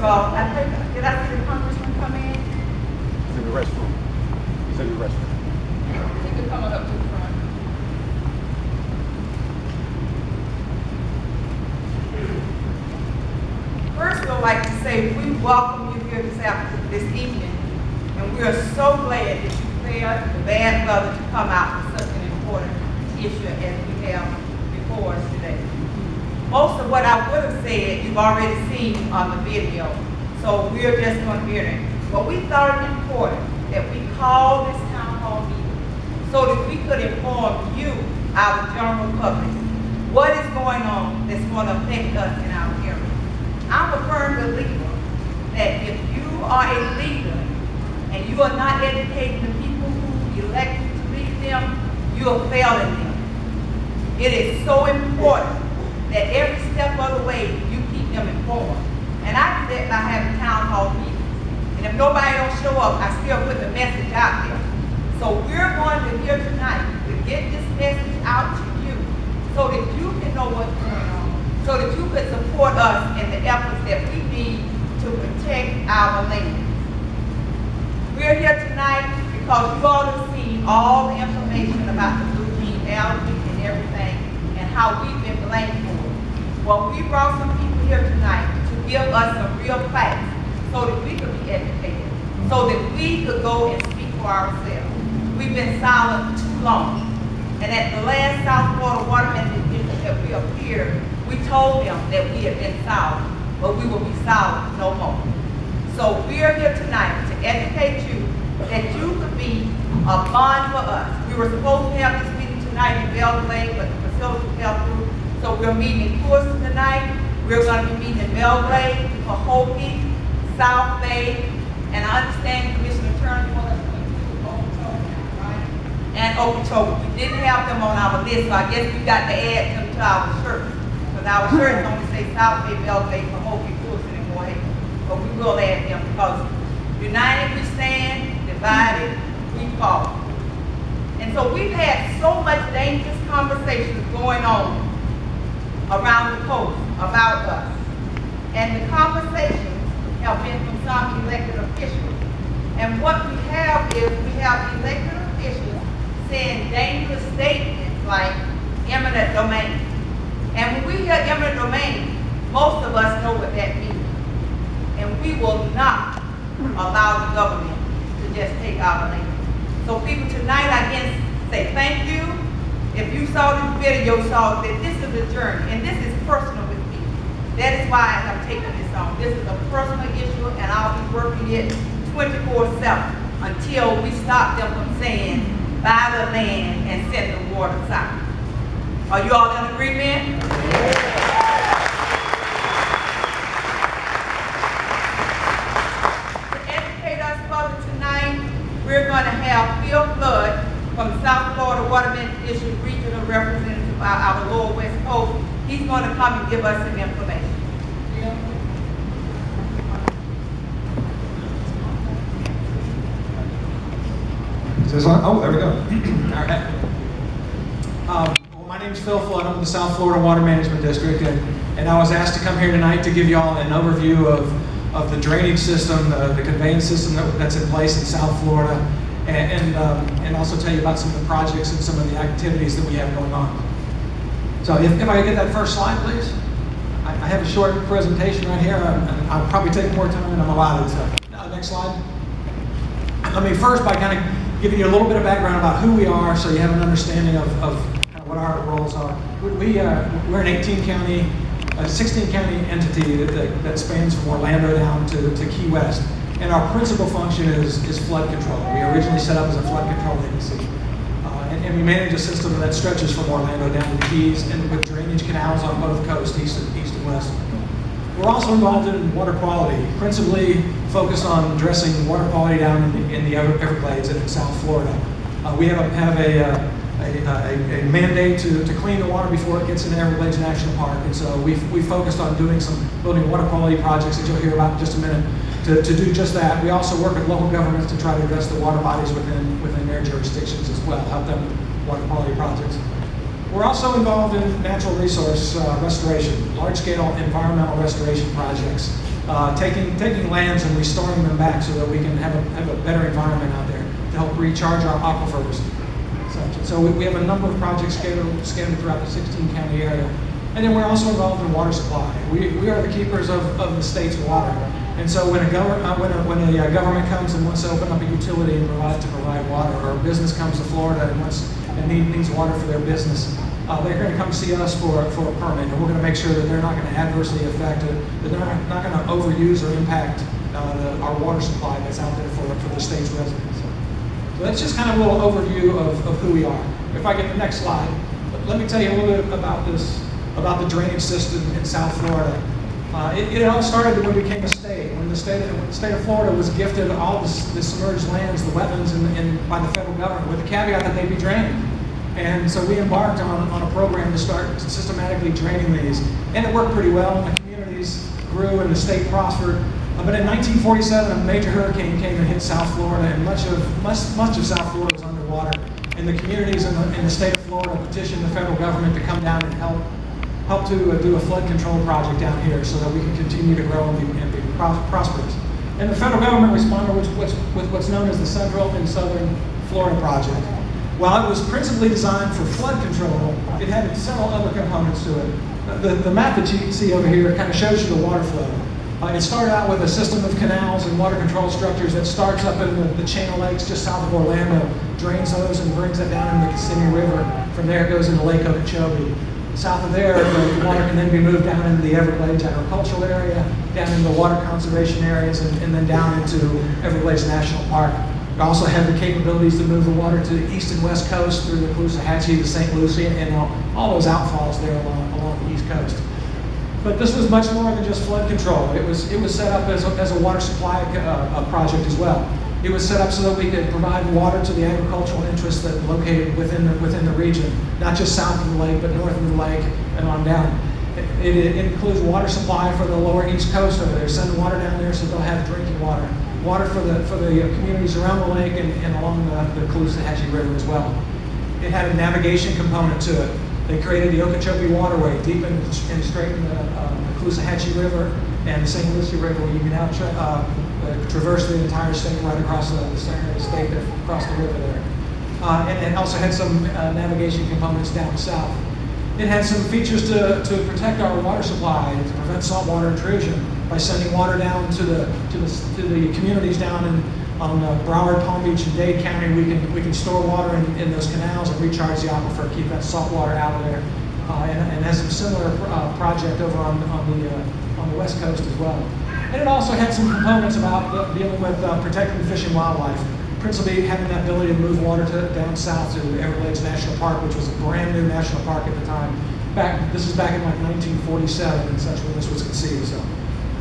I think, did I see the congressman come in? He's in the restroom. He's in the restroom. He could come up to the front. First, we'd like to say we welcome you here this evening, and we are so glad that you spared the bad weather to come out with such an important issue as we have before us today. Most of what I would have said, you've already seen on the video, so we're just going to hear it. But we thought it important that we call this town hall meeting so that we could inform you, our general public, what is going on that's going to affect us in our area. I'm a firm believer that if you are a leader and you are not educating the people who elect you to lead them, you are failing them. It is so important that every step of the way you keep them informed. And I do that by having town hall meetings. And if nobody don't show up, I still put the message out there. So we're going to here tonight to get this message out to you so that you can know what's going on, so that you can support us in the efforts that we need to protect our land. We're here tonight because you all have seen all the information about the blue jean allergy and everything and how we've been blamed for it. Well, we brought some people here tonight to give us some real facts so that we could be educated, so that we could go and speak for ourselves. We've been silent too long. And at the last South Florida Water Management that we appeared, we told them that we had been silent, but we will be silent no more. So we are here tonight to educate you that you could be a bond for us. We were supposed to have this meeting tonight in Belgrade, but the facility fell through. So we're meeting in Clewiston tonight. We're going to be meeting in Belgrade, Pahokee, South Bay, and I understand Commissioner Turner wants us to include Okeechobee, right? And Okeechobee. We didn't have them on our list, so I guess we got to add them to our shirts. Because our shirts only say South Bay, Belgrade, Pahokee, Clewiston, and Morehead. But we will add them because united we stand, divided we fall. And so we've had so much dangerous conversations going on around the coast about us. And the conversations have been from some elected officials. And what we have is we have elected officials saying dangerous statements like eminent domain. And when we hear eminent domain, most of us know what that means. And we will not allow the government to just take our land. So people, tonight I again say thank you. If you saw this video, saw that this is a journey, and this is personal with me. That is why I'm taking this on. This is a personal issue, and I'll be working it 24/7 until we stop them from saying, buy the land and send the water south. Are you all in agreement? To educate us further tonight, we're going to have Phil Flood from South Florida Water Management District Regional Representative by our Lower West Coast. He's going to come and give us some information. Oh, there we go. All right. Well, my name is Phil Flood. I'm with the South Florida Water Management District, and I was asked to come here tonight to give you all an overview of the drainage system, the conveyance system that's in place in South Florida, and also tell you about some of the projects and some of the activities that we have going on. So if I could get that first slide, please. I have a short presentation right here. I'll probably take more time than I'm allowed. So next slide. Let me first by kind of giving you a little bit of background about who we are so you have an understanding of kind of what our roles are. We're an 16 county entity that spans from Orlando down to Key West. And our principal function is flood control. We originally set up as a flood control agency. And we manage a system that stretches from Orlando down to the Keys and with drainage canals on both coasts, east and west. We're also involved in water quality, principally focused on addressing water quality down in the Everglades and in South Florida. We have a mandate to clean the water before it gets into Everglades National Park, and so we focused on building water quality projects that you'll hear about in just a minute to do just that. We also work with local governments to try to address the water bodies within their jurisdictions as well, help them with water quality projects. We're also involved in natural resource restoration, large-scale environmental restoration projects, taking lands and restoring them back so that we can have a better environment out there to help recharge our aquifers. So we have a number of projects scattered throughout the 16-county area. And then we're also involved in water supply. We are the keepers of the state's water. And so when a government comes and wants to open up a utility and provide water, or a business comes to Florida and needs water for their business, they're going to come see us for a permit, and we're going to make sure that they're not going to adversely affect it, that they're not going to overuse or impact our water supply that's out there for the state's residents. So that's just kind of a little overview of who we are. If I get the next slide, let me tell you a little bit about the drainage system in South Florida. It all started when we became a state. When the state of Florida was gifted all the submerged lands, the wetlands, by the federal government, with the caveat that they be drained. And so we embarked on a program to start systematically draining these. And it worked pretty well, and the communities grew and the state prospered. But in 1947, a major hurricane came and hit South Florida, and much of South Florida was underwater. And the communities in the state of Florida petitioned the federal government to come down and help to do a flood control project down here so that we can continue to grow and be prosperous. And the federal government responded with what's known as the Central and Southern Florida Project. While it was principally designed for flood control, it had several other components to it. The map that you can see over here kind of shows you the water flow. It started out with a system of canals and water control structures that starts up in the chain of lakes just south of Orlando, drains those and brings it down into the Kissimmee River. From there it goes into Lake Okeechobee. South of there, the water can then be moved down into the Everglades agricultural area, down into the water conservation areas, and then down into Everglades National Park. We also have the capabilities to move the water to the east and west coast through the Caloosahatchee, the St. Lucie, and all those outfalls there along the east coast. But this was much more than just flood control. It was set up as a water supply project as well. It was set up so that we could provide water to the agricultural interests that are located within the region, not just south of the lake, but north of the lake and on down. It includes water supply for the lower east coast over there, sending water down there so they'll have drinking water. Water for the communities around the lake and along the Caloosahatchee River as well. It had a navigation component to it. They created the Okeechobee Waterway, deep and straight in the Caloosahatchee River and the St. Lucie River, where you can now traverse the entire state right across the center of the state, across the river there. And it also had some navigation components down south. It had some features to protect our water supply and to prevent saltwater intrusion by sending water down to the communities down on Broward, Palm Beach, and Dade County. We can store water in those canals and recharge the aquifer, keep that salt water out of there. And has some similar project over on the west coast as well. And it also had some components about dealing with protecting fish and wildlife, principally having that ability to move water down south to Everglades National Park, which was a brand new national park at the time. This is back in like 1947 and such when this was conceived.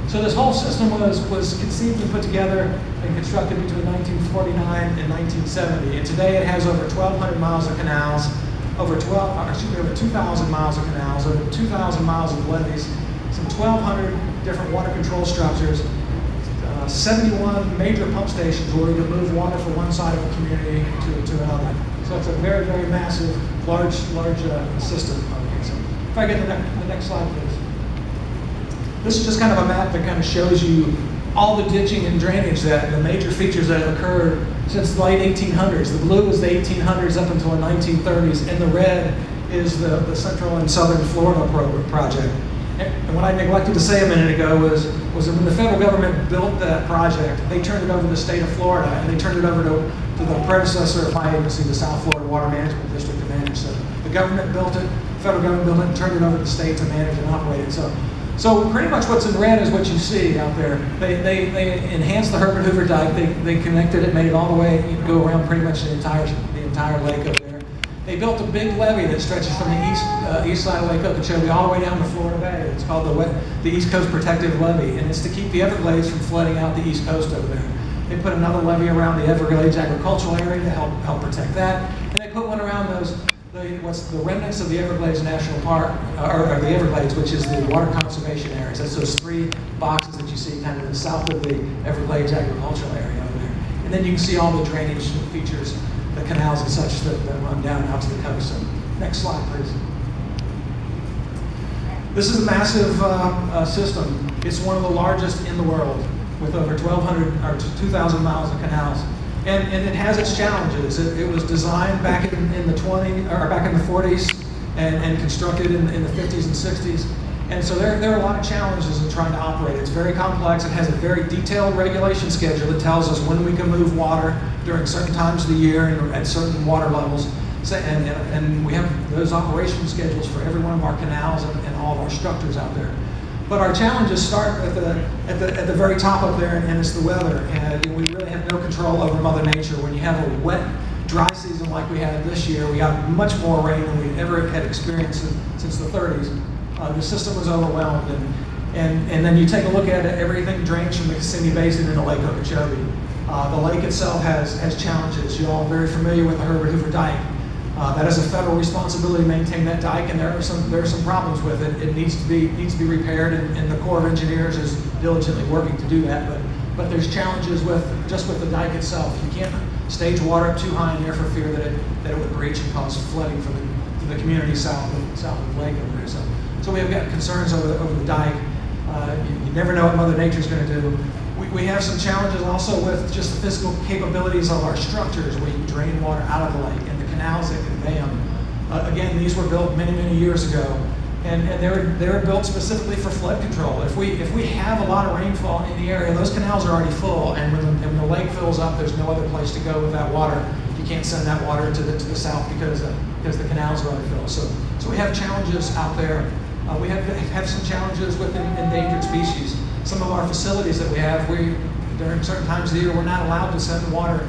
So this whole system was conceived and put together and constructed between 1949 and 1970. And today it has over 1,200 miles of canals, over 2,000 miles of canals, over 2,000 miles of levees, some 1,200 different water control structures, 71 major pump stations where we can move water from one side of a community to another. So it's a very, very massive, large system. Okay, so if I get the next slide, please. This is just kind of a map that kind of shows you all the ditching and drainage, the major features that have occurred since the late 1800s. The blue is the 1800s up until the 1930s, and the red is the Central and Southern Florida project. And what I neglected to say a minute ago was that when the federal government built that project, they turned it over to the state of Florida, and they turned it over to the predecessor of my agency, the South Florida Water Management District, to manage. So the government built it, the federal government built it, and turned it over to the state to manage and operate it. So pretty much what's in red is what you see out there. They enhanced the Herbert Hoover Dike. They connected it, made it all the way. You can go around pretty much the entire lake over there. They built a big levee that stretches from the east side of Lake Okeechobee all the way down to Florida Bay. It's called the East Coast Protective Levee, and it's to keep the Everglades from flooding out the east coast over there. They put another levee around the Everglades agricultural area to help protect that, and they put one around the remnants of the Everglades National Park, or the Everglades, which is the water conservation areas. That's those three boxes that you see kind of to the south of the Everglades agricultural area over there. And then you can see all the drainage features, the canals and such that run down out to the coast. Next slide, please. This is a massive system. It's one of the largest in the world, with over 1,200 or 2,000 miles of canals. And it has its challenges. It was designed back in the 40s and constructed in the 50s and 60s. And so there are a lot of challenges in trying to operate. It's very complex. It has a very detailed regulation schedule that tells us when we can move water during certain times of the year and at certain water levels. So, and we have those operation schedules for every one of our canals and all of our structures out there. But our challenges start at the very top up there, and it's the weather. And we really have no control over Mother Nature. When you have a wet, dry season like we had this year, we got much more rain than we ever had experienced since the 30s. The system was overwhelmed, and then you take a look at it, everything drains from the Kissimmee Basin into Lake Okeechobee. The lake itself has challenges. You're all very familiar with the Herbert Hoover Dike. That is a federal responsibility to maintain that dike, and there are some problems with it. It needs to be repaired, and the Corps of Engineers is diligently working to do that. But there's challenges with the dike itself. You can't stage water up too high in there for fear that it would breach and cause flooding for the community south of the lake over there. So we have got concerns over the dike. You never know what Mother Nature's going to do. We have some challenges also with just the physical capabilities of our structures where you drain water out of the lake and the canals that convey them. Again, these were built many, many years ago, and they were built specifically for flood control. If we have a lot of rainfall in the area, those canals are already full, and when the lake fills up, there's no other place to go with that water. You can't send that water to the south because the canals are already filled. So we have challenges out there. We have some challenges with endangered species. Some of our facilities that we have, during certain times of the year, we're not allowed to send water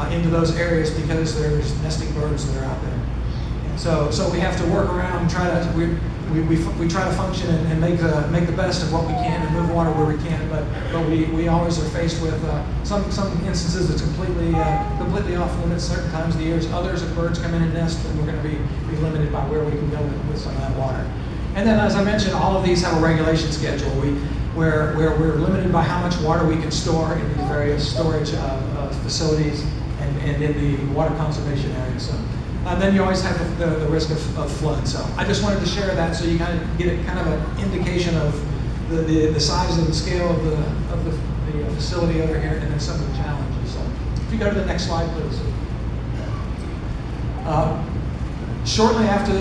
into those areas because there's nesting birds that are out there. And so we have to work around and we try to function and make the best of what we can and move water where we can. But we always are faced with some instances that's completely off limits certain times of the years. Others, if birds come in and nest, then we're going to be limited by where we can go with some of that water. And then, as I mentioned, all of these have a regulation schedule. Where we're limited by how much water we can store in these various storage facilities and in the water conservation areas. So, then you always have the risk of flood. So I just wanted to share that so you kind of get kind of an indication of the size and the scale of the facility over here, and then some of the challenges. So if you go to the next slide, please. Shortly after,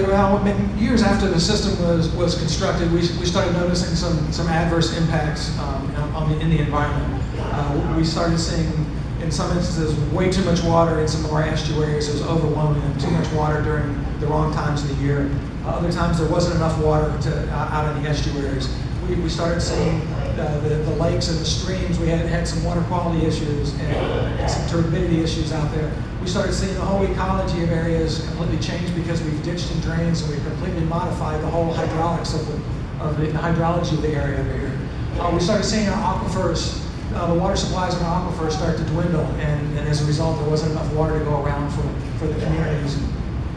years after the system was constructed, we started noticing some adverse impacts in the environment. We started seeing, in some instances, way too much water in some of our estuaries. It was overwhelming, and too much water during the wrong times of the year. Other times there wasn't enough water out in the estuaries. We started seeing the lakes and the streams. We had some water quality issues and some turbidity issues out there. We started seeing the whole ecology of areas completely change because we've ditched and drained, so we've completely modified the whole hydraulics of the hydrology of the area over here. We started seeing our aquifers, the water supplies in our aquifers start to dwindle, and as a result, there wasn't enough water to go around for the communities.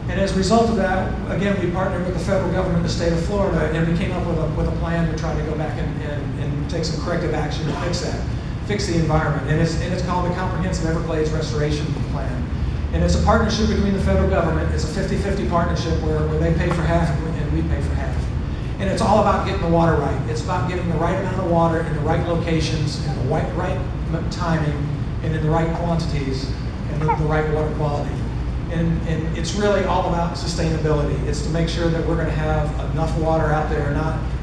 And as a result of that, again, we partnered with the federal government, the state of Florida, and we came up with a plan to try to go back and take some corrective action to fix the environment. And it's called the Comprehensive Everglades Restoration Plan. And it's a partnership between the federal government. It's a 50-50 partnership where they pay for half and we pay for half. And it's all about getting the water right. It's about getting the right amount of water in the right locations, in the right timing, and in the right quantities, and the right water quality. And it's really all about sustainability. It's to make sure that we're going to have enough water out there,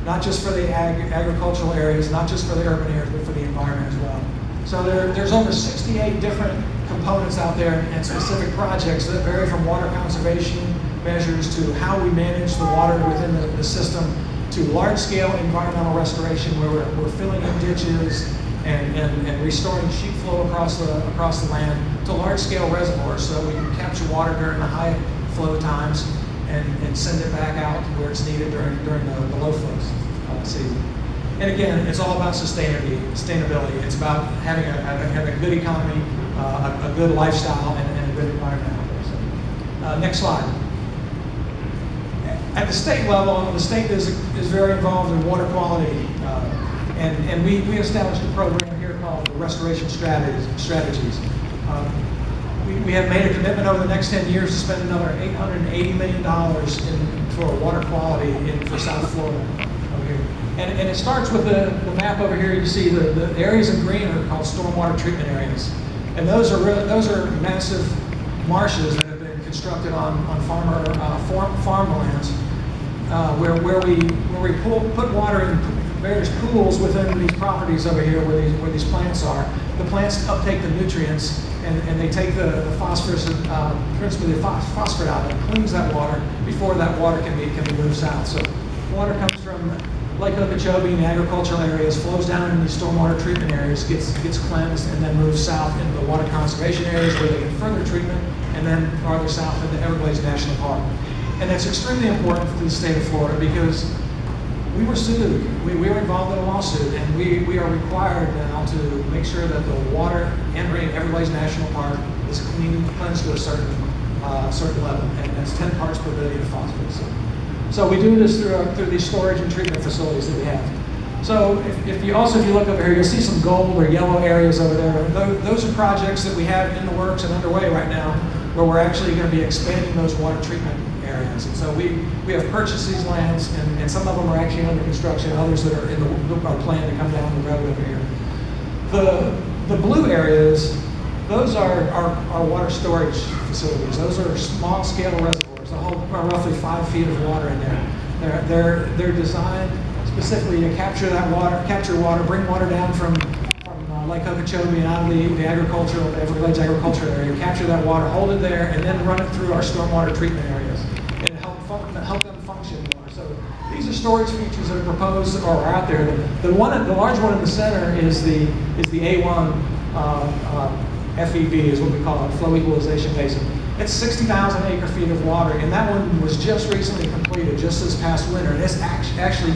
not just for the agricultural areas, not just for the urban areas, but for the environment as well. So there's over 68 different components out there and specific projects that vary from water conservation measures to how we manage the water within the system to large-scale environmental restoration where we're filling in ditches and restoring sheet flow across the land to large-scale reservoirs so that we can capture water during the high flow times and send it back out where it's needed during the low flow season. And again, it's all about sustainability. It's about having a good economy, a good lifestyle, and a good environment out there. So, next slide. At the state level, the state is very involved in water quality, and we established a program here called the Restoration Strategies. we have made a commitment over the next 10 years to spend another $880 million for water quality for South Florida over here. And it starts with the map over here. You see the areas in green are called stormwater treatment areas. And those are massive marshes that have been constructed on farmlands where we put water in various pools within these properties over here where these plants are. The plants uptake the nutrients and they take the phosphorus, principally the phosphate out, and cleans that water before that water can be moved south. So water comes from Lake Okeechobee and the agricultural areas, flows down into these stormwater treatment areas, gets cleansed, and then moves south into the water conservation areas where they get further treatment, and then farther south into Everglades National Park. And that's extremely important to the state of Florida because we were sued. We were involved in a lawsuit, and we are required now to make sure that the water entering Everglades National Park is cleansed to a certain level, and that's 10 parts per billion of phosphorus. So we do this through these storage and treatment facilities that we have. So if you look over here, you'll see some gold or yellow areas over there. Those are projects that we have in the works and underway right now, where we're actually going to be expanding those water treatment areas. And so we have purchased these lands, and some of them are actually under construction, others that are planned to come down the road over here. The blue areas, those are our water storage facilities. Those are small scale reservoirs. They hold roughly 5 feet of water in there. They're designed specifically to capture water, bring water down from Lake Okeechobee and out of the Everglades agricultural area, capture that water, hold it there, and then run it through our stormwater treatment areas and help them function more. So these are storage features that are proposed or are out there. The large one in the center is the A1 FEB is what we call it, flow equalization basin. It's 60,000 acre feet of water, and that one was just recently completed, just this past winter, and it's actually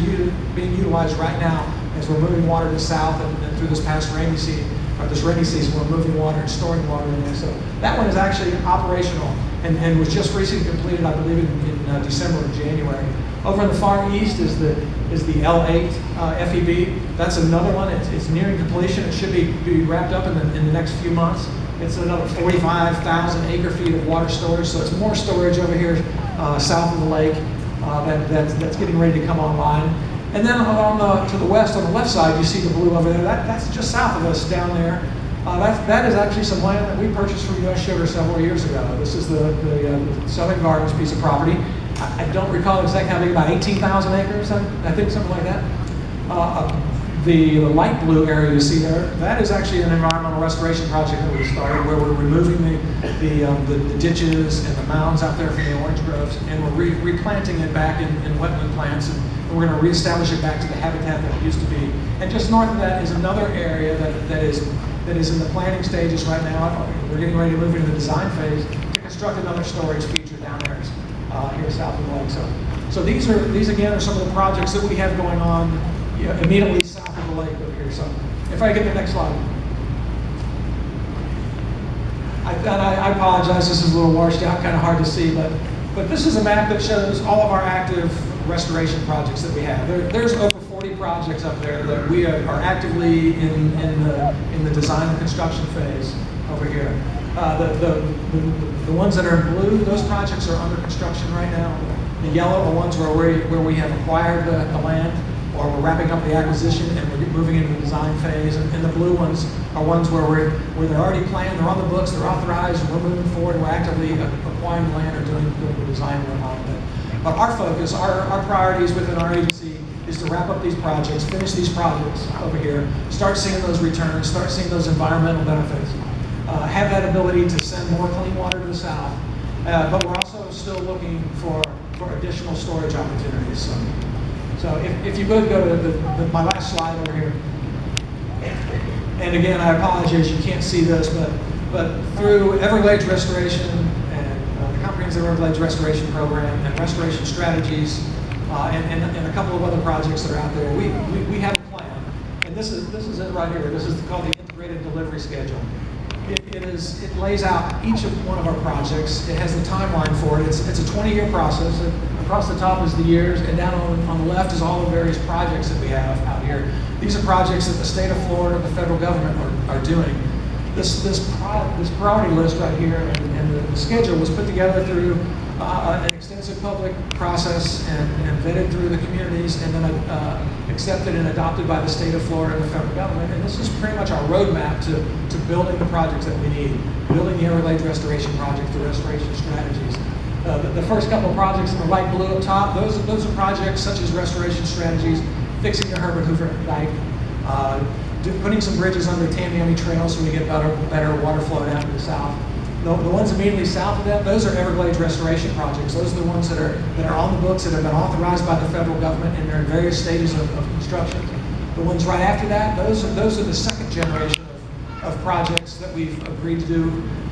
being utilized right now as we're moving water to the south and through this past rainy season, we're moving water and storing water in there. So that one is actually operational and was just recently completed, I believe, in December or January. Over in the far east is the L8 FEB. That's another one. It's nearing completion. It should be wrapped up in the next few months. It's another 45,000 acre feet of water storage, so it's more storage over here south of the lake that's getting ready to come online. And then to the west, on the left side, you see the blue over there. That's just south of us down there. That is actually some land that we purchased from U.S. Sugar several years ago. This is the Southern Gardens piece of property. I don't recall exactly how big, about 18,000 acres, I think, something like that. The light blue area you see there, that is actually an environmental restoration project that we started where we're removing the ditches and the mounds out there from the orange groves, and we're replanting it back in wetland plants, and we're going to reestablish it back to the habitat that it used to be. And just north of that is another area that is in the planning stages right now. We're getting ready to move into the design phase to construct another storage feature down there here south of the lake. So these again are some of the projects that we have going on immediately south of the lake over here. So if I get the next slide. I apologize, this is a little washed out, kind of hard to see, but this is a map that shows all of our active restoration projects that we have. There's over 40 projects up there that we are actively in the design and construction phase over here. The ones that are in blue, those projects are under construction right now. The yellow are ones where we have acquired the land, or we're wrapping up the acquisition and we're moving into the design phase. And the blue ones are ones where they're already planned, they're on the books, they're authorized, and we're moving forward, we're actively acquiring land or doing the design work on it. But our focus, our priorities within our agency is to wrap up these projects, finish these projects over here, start seeing those returns, start seeing those environmental benefits, have that ability to send more clean water to the south. But we're also still looking for additional storage opportunities. So if you would go to my last slide over here. And again, I apologize, you can't see this, but through Everglades Restoration and the Comprehensive Everglades Restoration Program and restoration strategies and a couple of other projects that are out there, we have a plan. And this is it right here. This is called the Integrated Delivery Schedule. It lays out each one of our projects. It has the timeline for it. It's a 20-year process. Across the top is the years, and down on the left is all the various projects that we have out here. These are projects that the state of Florida, the federal government are doing. this priority list right here and the schedule was put together through an extensive public process and vetted through the communities and then accepted and adopted by the state of Florida and the federal government. And this is pretty much our roadmap to building the projects that we need, building the Everglades restoration project, the restoration strategies. The first couple of projects in the light blue up top, those are projects such as restoration strategies, fixing the Herbert Hoover Dike, putting some bridges under Tamiami Trail so we get better water flow down to the south. The ones immediately south of that, those are Everglades restoration projects. Those are the ones that are on the books that have been authorized by the federal government and they're in various stages of construction. The ones right after that, those are the second generation of projects that we've agreed to do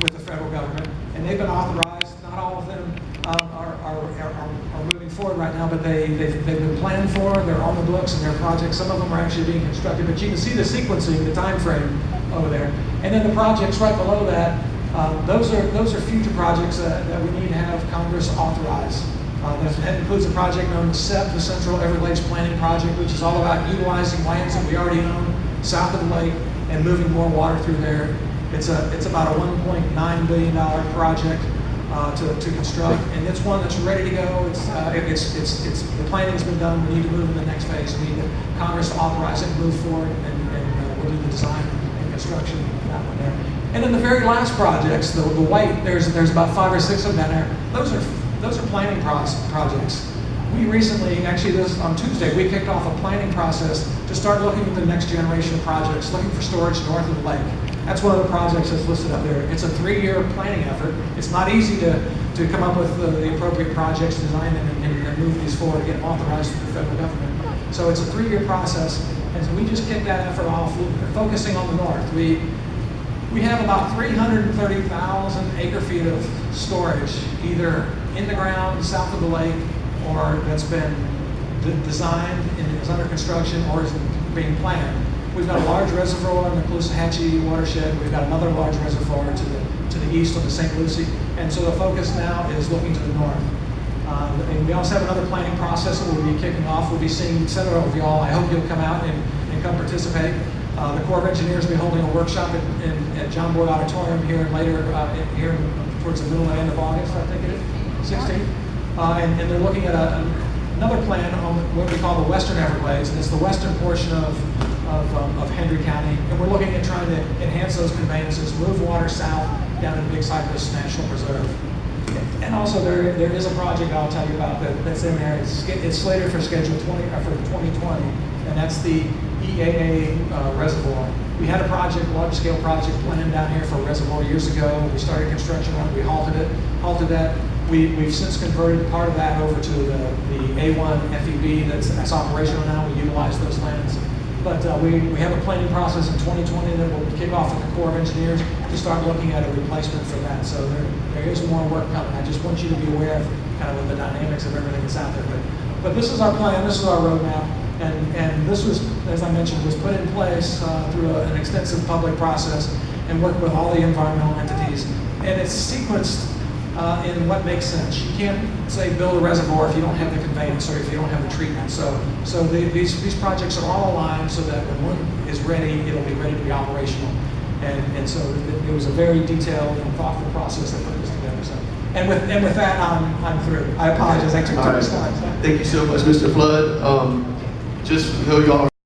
with the federal government, and they've been authorized. Not all of them are moving forward right now, but they've been planned for. They're on the books and they're projects. Some of them are actually being constructed, but you can see the sequencing, the time frame over there. And then the projects right below that. Those are future projects that we need to have Congress authorize. That includes a project known as SEP, the Central Everglades Planning Project, which is all about utilizing lands that we already own south of the lake and moving more water through there. It's about a $1.9 billion project to construct, and it's one that's ready to go. The planning's been done. We need to move in the next phase. We need Congress to authorize it, move forward, and we'll do the design and construction of that one there. And then the very last projects, the white, there's about 5 or 6 of them down there. Those are planning projects. We recently, actually on Tuesday, we kicked off a planning process to start looking at the next generation of projects, looking for storage north of the lake. That's one of the projects that's listed up there. It's a 3-year planning effort. It's not easy to come up with the appropriate projects, design them, and move these forward and get them authorized through the federal government. So it's a 3-year process, and so we just kicked that effort off. We're focusing on the north. We have about 330,000 acre-feet of storage, either in the ground, south of the lake, or that's been designed and is under construction or is being planned. We've got a large reservoir in the Caloosahatchee watershed. We've got another large reservoir to the east on the St. Lucie. And so the focus now is looking to the north. And we also have another planning process that we'll be kicking off. We'll be seeing several of y'all. I hope you'll come out and come participate. The Corps of Engineers will be holding a workshop at John Boyd Auditorium here here towards the middle and end of August, I think it is, 16th. And they're looking at another plan on what we call the Western Everglades, and it's the western portion of Hendry County. And we're looking at trying to enhance those conveyances, move water south down to Big Cypress National Preserve. And also there is a project I'll tell you about that's in there. It's slated for schedule for 2020, and that's the EAA reservoir. We had a large-scale project planned down here for a reservoir years ago. We started construction on it. We halted that. We've since converted part of that over to the A1 FEB that's operational now. We utilize those lands. But we have a planning process in 2020 that will kick off with the Corps of Engineers to start looking at a replacement for that. So there is more work coming. I just want you to be aware of kind of the dynamics of everything that's out there. But this is our plan. This is our roadmap. And this was, as I mentioned, was put in place through an extensive public process and worked with all the environmental entities. And it's sequenced in what makes sense. You can't say build a reservoir if you don't have the conveyance or if you don't have the treatment. So these projects are all aligned so that when one is ready, it'll be ready to be operational. And so it was a very detailed and thoughtful process that put this together. So, and with that, I'm through. I apologize. I took too much time. Thank you so much, Mr. Flood. Just so y'all